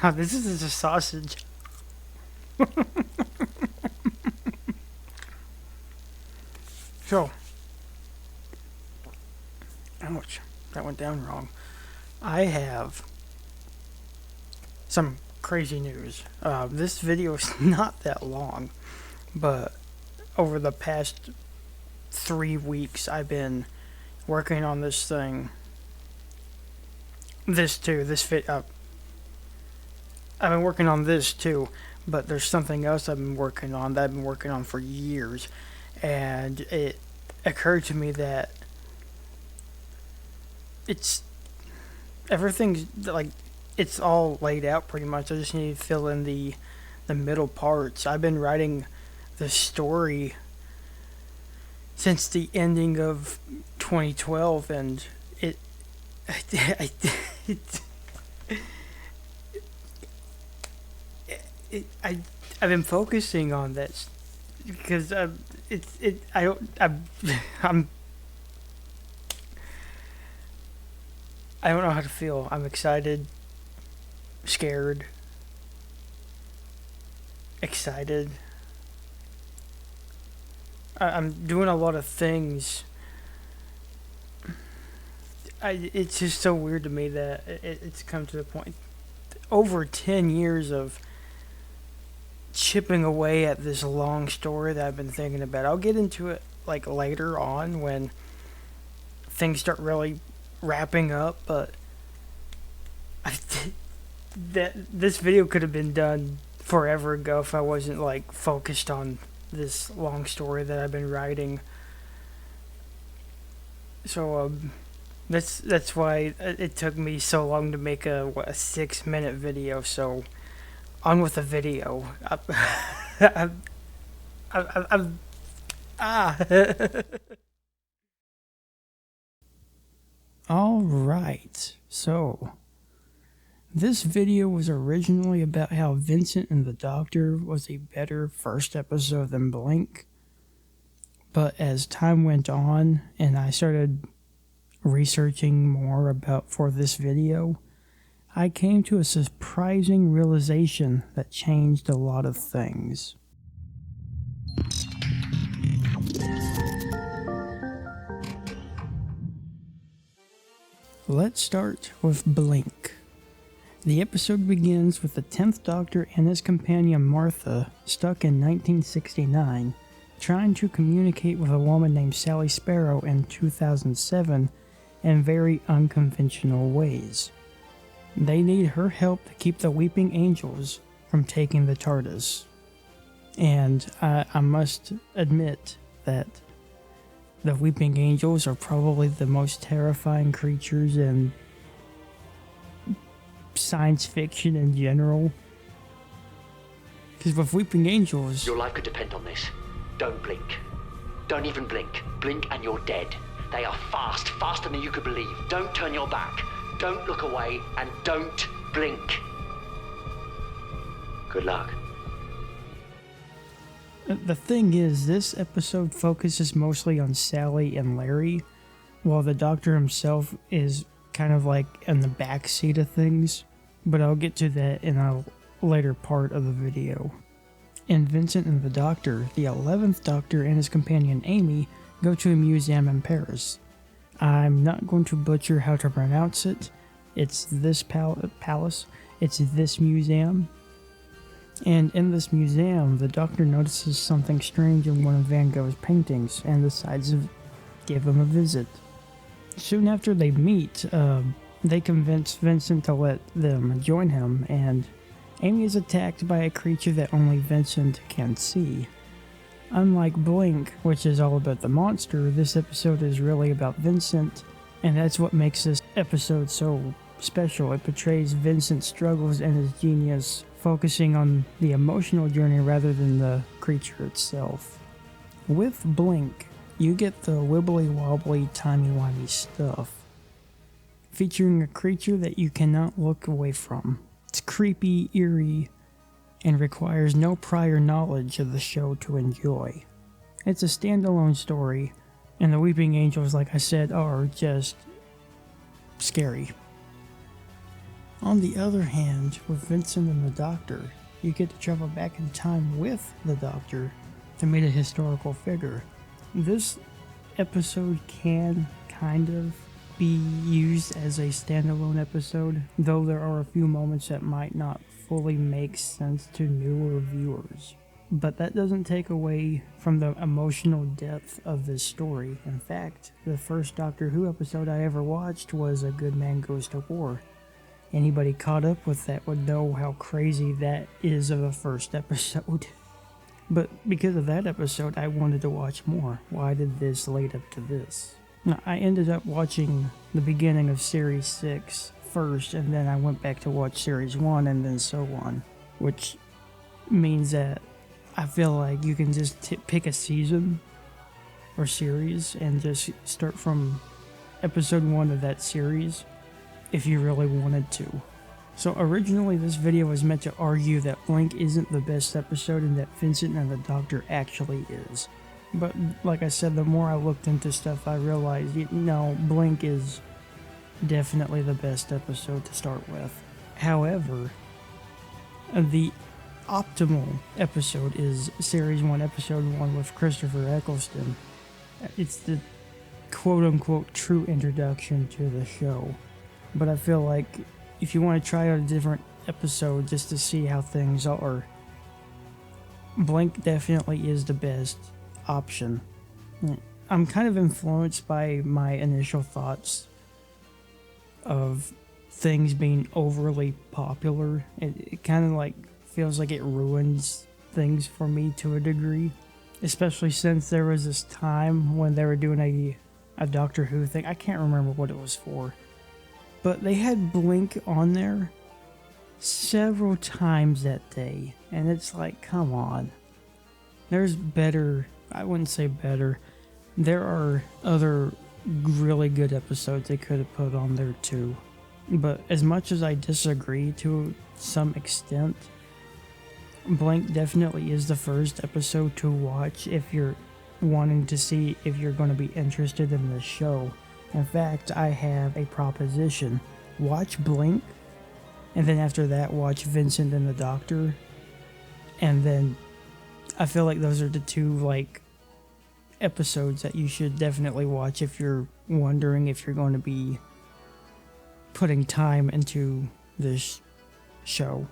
Now, this is a sausage. So, ouch, that went down wrong. I have some crazy news. This video is not that long, but over the past 3 weeks, I've been working on this thing. This too. This fit. I've been working on this too, but there's something else I've been working on that I've been working on for years, and it occurred to me that it's everything's like it's all laid out pretty much. I just need to fill in the middle parts. I've been writing the story since the ending of 2012, and it, it, I I've been focusing on this because it's it I don't I'm I don't know how to feel. I'm excited, scared, excited. I'm doing a lot of things. It's just so weird to me that it's come to the point. Over 10 years of chipping away at this long story that I've been thinking about. I'll get into it like later on when things start really wrapping up, but I, that this video could have been done forever ago if I wasn't like focused on this long story that I've been writing. So that's why it took me so long to make a 6 minute video. So on with the video. I'm ah. All right. So this video was originally about how Vincent and the Doctor was a better first episode than Blink. But as time went on and I started researching more about for this video, I came to a surprising realization that changed a lot of things. Let's start with Blink. The episode begins with the 10th Doctor and his companion Martha stuck in 1969, trying to communicate with a woman named Sally Sparrow in 2007 in very unconventional ways. They need her help to keep the Weeping Angels from taking the TARDIS. And I must admit that the Weeping Angels are probably the most terrifying creatures in science fiction in general. Because with Weeping Angels... Your life could depend on this. Don't blink. Don't even blink. Blink and you're dead. They are fast, faster than you could believe. Don't turn your back. Don't look away, and don't blink. Good luck. The thing is, this episode focuses mostly on Sally and Larry, while the Doctor himself is kind of like in the back seat of things, but I'll get to that in a later part of the video. In Vincent and the Doctor, the 11th Doctor and his companion Amy go to a museum in Paris. I'm not going to butcher how to pronounce it. It's this palace. It's this museum. And in this museum, the Doctor notices something strange in one of Van Gogh's paintings and decides to give him a visit. Soon after they meet, they convince Vincent to let them join him, and Amy is attacked by a creature that only Vincent can see. Unlike Blink, which is all about the monster, this episode is really about Vincent, and that's what makes this episode so special. It portrays Vincent's struggles and his genius, focusing on the emotional journey rather than the creature itself. With Blink, you get the wibbly-wobbly, timey-wimey stuff, featuring a creature that you cannot look away from. It's creepy, eerie, and requires no prior knowledge of the show to enjoy. It's a standalone story, and the Weeping Angels, like I said, are just scary. On the other hand, with Vincent and the Doctor, you get to travel back in time with the Doctor to meet a historical figure. This episode can kind of be used as a standalone episode, though there are a few moments that might not fully make sense to newer viewers. But that doesn't take away from the emotional depth of this story. In fact, the first Doctor Who episode I ever watched was A Good Man Goes to War. Anybody caught up with that would know how crazy that is of a first episode. But because of that episode, I wanted to watch more. Why did this lead up to this? Now, I ended up watching the beginning of Series 6 first, and then I went back to watch Series 1 and then so on. Which means that I feel like you can just pick a season or series and just start from episode 1 of that series if you really wanted to. So originally this video was meant to argue that Blink isn't the best episode and that Vincent and the Doctor actually is. But like I said, the more I looked into stuff, I realized, no, Blink is definitely the best episode to start with. However, the optimal episode is Series 1, Episode 1 with Christopher Eccleston. It's the quote-unquote true introduction to the show. But I feel like if you want to try out a different episode just to see how things are, Blink definitely is the best option. I'm kind of influenced by my initial thoughts of things being overly popular. It kind of like feels like it ruins things for me to a degree, especially since there was this time when they were doing a Doctor Who thing. I can't remember what it was for, but they had Blink on there several times that day, and it's like, come on. There's better, I wouldn't say better, there are other really good episodes they could have put on there too. But as much as I disagree to some extent, Blink definitely is the first episode to watch if you're wanting to see if you're going to be interested in the show. In fact, I have a proposition. Watch Blink, and then after that, watch Vincent and the Doctor. And then I feel like those are the two episodes that you should definitely watch if you're wondering if you're going to be putting time into this show.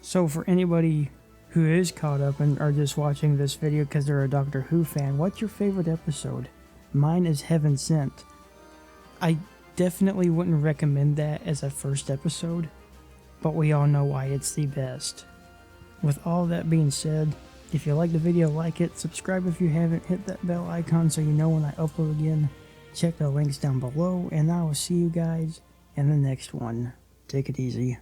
So for anybody who is caught up and are just watching this video because they're a Doctor Who fan, what's your favorite episode? Mine is Heaven Sent. I definitely wouldn't recommend that as a first episode, but we all know why it's the best. With all that being said, if you like the video, like it, subscribe if you haven't, hit that bell icon so you know when I upload again, check the links down below, and I will see you guys in the next one. Take it easy.